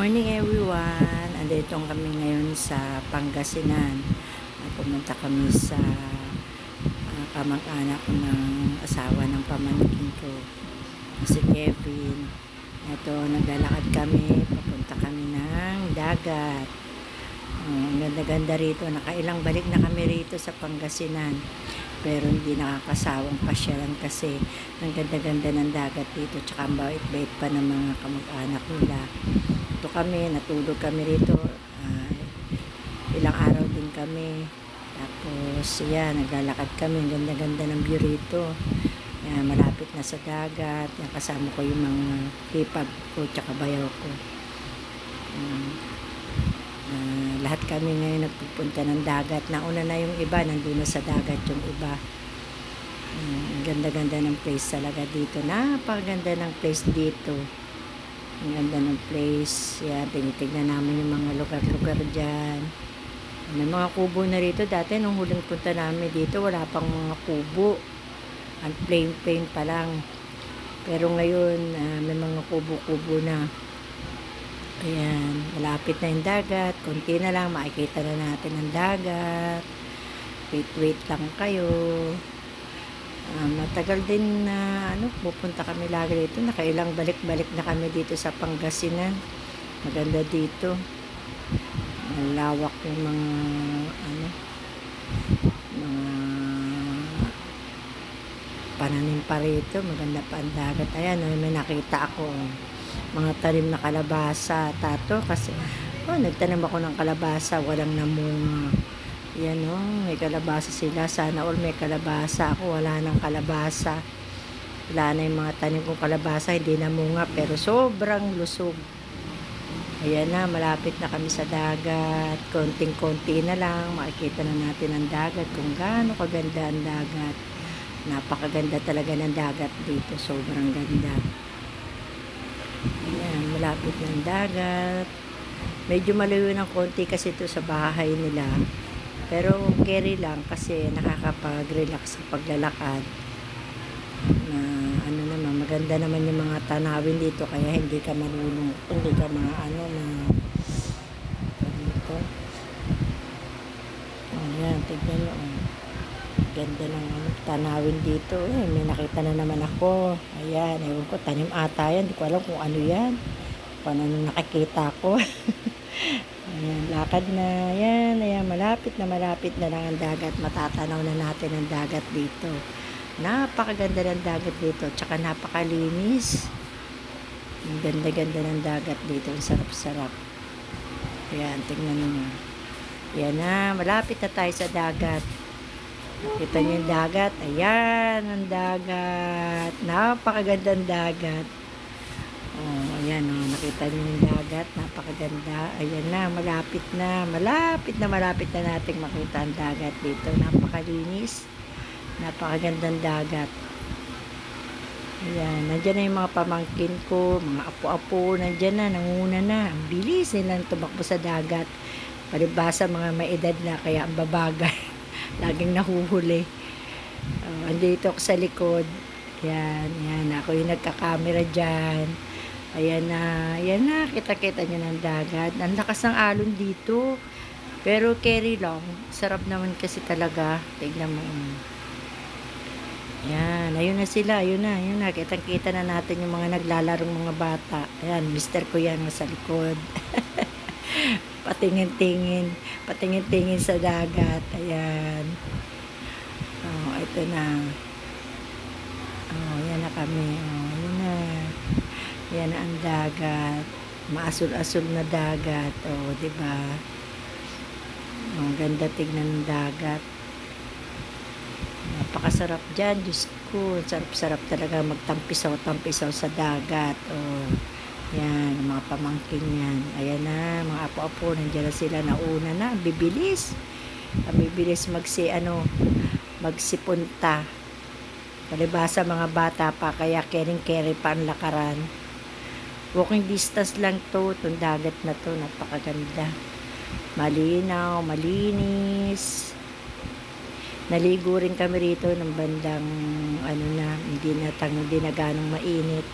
Morning everyone! Andito kami ngayon sa Pangasinan. Pumunta kami sa kamag-anak ng asawa ng pamangkin ko, si Kevin. Ito, naglalakad kami, papunta kami ng dagat. Ang ganda-ganda rito. Nakailang balik na kami rito sa Pangasinan. Pero hindi nakakasawang pasyalan kasi ang ganda-ganda ng dagat dito. Tsaka ang bait-bait pa ng mga kamag-anak nila. Ito kami, natulog kami rito. Ilang araw din kami. Tapos, yan, naglalakad kami. Ang ganda-ganda ng view rito. Yan, malapit na sa dagat. Yan, kasama ko yung mga hipag ko tsaka bayaw ko. Lahat kami ngayon nagpupunta ng dagat. Nauna na yung iba, nandun na sa dagat yung iba. Ang ganda-ganda ng place talaga dito. Napakaganda ng place dito. Ang ganda ng place. Yan, tinitignan namin yung mga lugar-lugar dyan. May mga kubo na rito. Dati nung huling punta namin dito, wala pang mga kubo. Ang plain-plain pa lang. Pero ngayon, may mga kubo-kubo na. Ayan, malapit na yung dagat. Kunti na lang, makikita na natin ang dagat. Wait lang kayo. Matagal din na pupunta kami lagi dito. Nakailang balik-balik na kami dito sa Pangasinan. Maganda dito. Malawak yung mga pananim pa rito. Maganda pa ang dagat. Ayan, may nakita ako. Mga tanim na kalabasa, tato, kasi nagtanim ako ng kalabasa, walang namunga. Yan may kalabasa sila, sana all may kalabasa. Ako wala nang kalabasa, wala na yung mga tanim kong kalabasa, hindi namunga, pero sobrang lusog. Ayan na, malapit na kami sa dagat, konting-konti na lang, makikita na natin ang dagat, kung gaano kaganda ang dagat. Napakaganda talaga ng dagat dito, sobrang ganda. Ayan, malapit ng dagat. Medyo malayo ng konti kasi ito sa bahay nila. Pero carry lang kasi nakakapag-relax sa paglalakad. Naman, maganda naman yung mga tanawin dito kaya hindi ka marunong, hindi ka dito. Ayan, tignan nyo. Ganda ng tanawin dito. May nakita na naman ako. Ayan, ewan ko, tanim ata yan. Hindi ko alam kung ano yan. Kung ano nakikita ko. Ayan, lakad na. Ayan, malapit na lang ang dagat. Matatanaw na natin ang dagat dito. Napakaganda ng dagat dito. Tsaka napakalinis. Ang ganda-ganda ng dagat dito. Ang sarap-sarap. Ayan, tingnan nyo. Ayan na, malapit na tayo sa dagat. Kita niyo yung dagat. Ayan, ang dagat. Napakagandang dagat. Ayan, nakita niyo yung dagat. Napakaganda. Ayan na, malapit na nating makita ang dagat dito. Napakalinis. Napakagandang dagat. Ayan, nandyan na yung mga pamangkin ko, mga apo-apo, nandyan na, nanguna na. Ang bilis nilang tumakbo sa dagat. Palibasa mga may edad na, kaya ang babagal. Laging nahuhuli. Andito ako sa likod. Yan. Ako yung nagkakamera dyan. Ayan na. Kita-kita nyo ng dagat. Ang lakas ng alon dito. Pero carry lang. Sarap naman kasi talaga. Tignan mo. Yan. Ayun na sila. Ayun na. Kitang-kita na natin yung mga naglalarong mga bata. Ayan. Mister ko yan sa likod. Patingin-tingin sa dagat. Ayan. Ito na. Ayan na kami. Ayan na. Ayan na ang dagat. Maasul-asul na dagat. Diba? Ganda tignan ng dagat. Napakasarap dyan. Diyos ko. Sarap-sarap talaga magtampisaw sa dagat. Yan, mga pamangkin yan. Ayan na, mga apo-apo, nandiyan na sila, nauna na, bibilis magsipunta. Palibasa mga bata pa, kaya carry pa ang lakaran. Walking distance lang to, itong dagat na to, napakaganda. Malinaw, malinis. Naligo rin kami rito ng bandang hindi na ganong mainit.